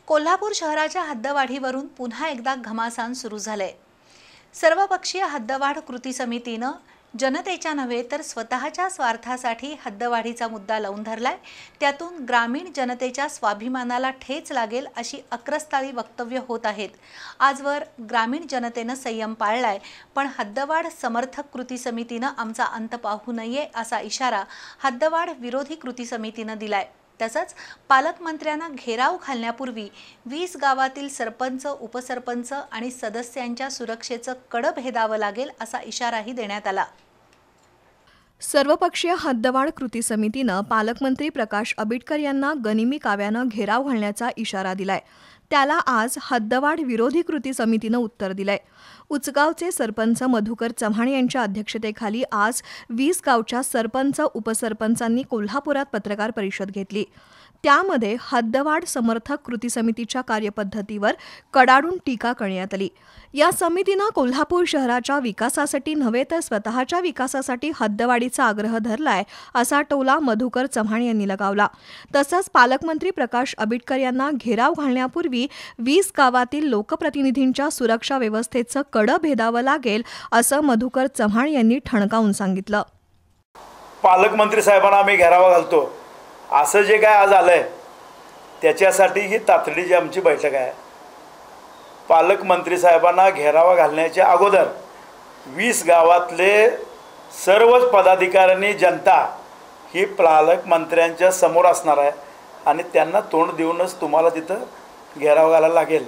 कोल्हापूर शहराच्या हद्दवाढीवरून पुन्हा एकदा घमासान सुरू झाले। सर्वपक्षीय हद्दवाढ कृती समितीने जनतेच्या नव्हे तर स्वतःच्या स्वार्थासाठी हद्दवाढीचा मुद्दा लावून धरलाय। त्यातून ग्रामीण जनतेच्या स्वाभिमानाला ठेच लागेल अशी अक्रस्ताळी वक्तव्य होत आहेत। आजवर ग्रामीण जनतेने संयम पाळलाय, पण हद्दवाढ समर्थक कृती समितीने आमचा अंत पाहू नये असा इशारा हद्दवाढ विरोधी कृती समितीने दिलाय। तसंच पालकमंत्र्यांना घेराव घालण्यापूर्वी 20 गावातील सरपंच, उपसरपंच आणि सदस्यांच्या सुरक्षेचं कड भेदावं लागेल असा इशाराही देण्यात आला। सर्वपक्षीय हद्दवाढ कृती समितीने पालकमंत्री प्रकाश आंबेडकर यांना गनिमी काव्यानं घेराव घालण्याचा इशारा दिलाय। त्याला आज हद्दवाढ विरोधी कृती समितीने उत्तर दिलंय। उचगावचे सरपंच मधुकर चव्हाण यांच्या अध्यक्षतेखाली आज 20 गावच्या सरपंच, उपसरपंचांनी कोल्हापुरात पत्रकार परिषद घेतली। त्यामध्ये हद्दवाढ समर्थक कृती समितीच्या कार्यपद्धतीवर कडाडून टीका करण्यात आली। या समितीने कोल्हापूर शहराच्या विकासासाठी नव्हे तर स्वतःच्या विकासासाठी हद्दवाढीचा आग्रह धरलाय असा टोला मधुकर चव्हाण यांनी लगावला। तसंच पालकमंत्री प्रकाश आंबेडकर यांना घेराव घालण्यापूर्वी 20 गावातील लोकप्रतिनिधींच्या सुरक्षा व्यवस्थेचं कड भेदावं लागेल असं मधुकर चव्हाण यांनी ठणकावून सांगितलं। पालकमंत्री साहेबांना आम्ही घेरावा घालतो असं जे काय आज आलंय त्याच्यासाठी ही तातडीची आमची बैठक आहे। पालकमंत्री साहेबांना घेरावा घालण्याच्या अगोदर 20 गावातले सर्वच पदाधिकाऱ्यांनी जनता ही पालकमंत्र्यांच्या समोर असणार आहे आणि त्यांना तोंड देऊनच तुम्हाला तिथं घेराव घालायला लागेल।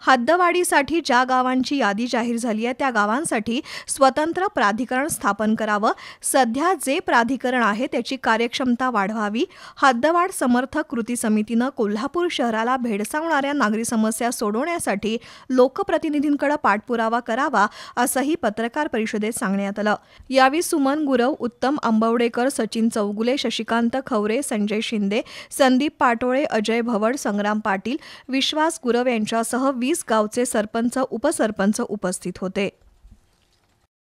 हद्दवाढीसाठी ज्या गावांची यादी जाहीर झाली आहे त्या गावांसाठी स्वतंत्र प्राधिकरण स्थापन करावं। सध्या जे प्राधिकरण आहे त्याची कार्यक्षमता वाढवावी। हद्दवाढ समर्थक कृती समितीने कोल्हापूर शहराला भेडसावणाऱ्या नागरी समस्या सोडवण्यासाठी लोकप्रतिनिधींकडे पाठपुरावा करावा असंही पत्रकार परिषदेत सांगण्यात आलं। यावेळी सुमन गुरव, उत्तम आंबवडेकर, सचिन चौगुले, शशिकांत खवरे, संजय शिंदे, संदीप पाटोळे, अजय भवड, संग्राम पाटील, विश्वास गुरव यांच्यासह 20 गावचे सरपंच, उपसरपंच उपस्थित होते।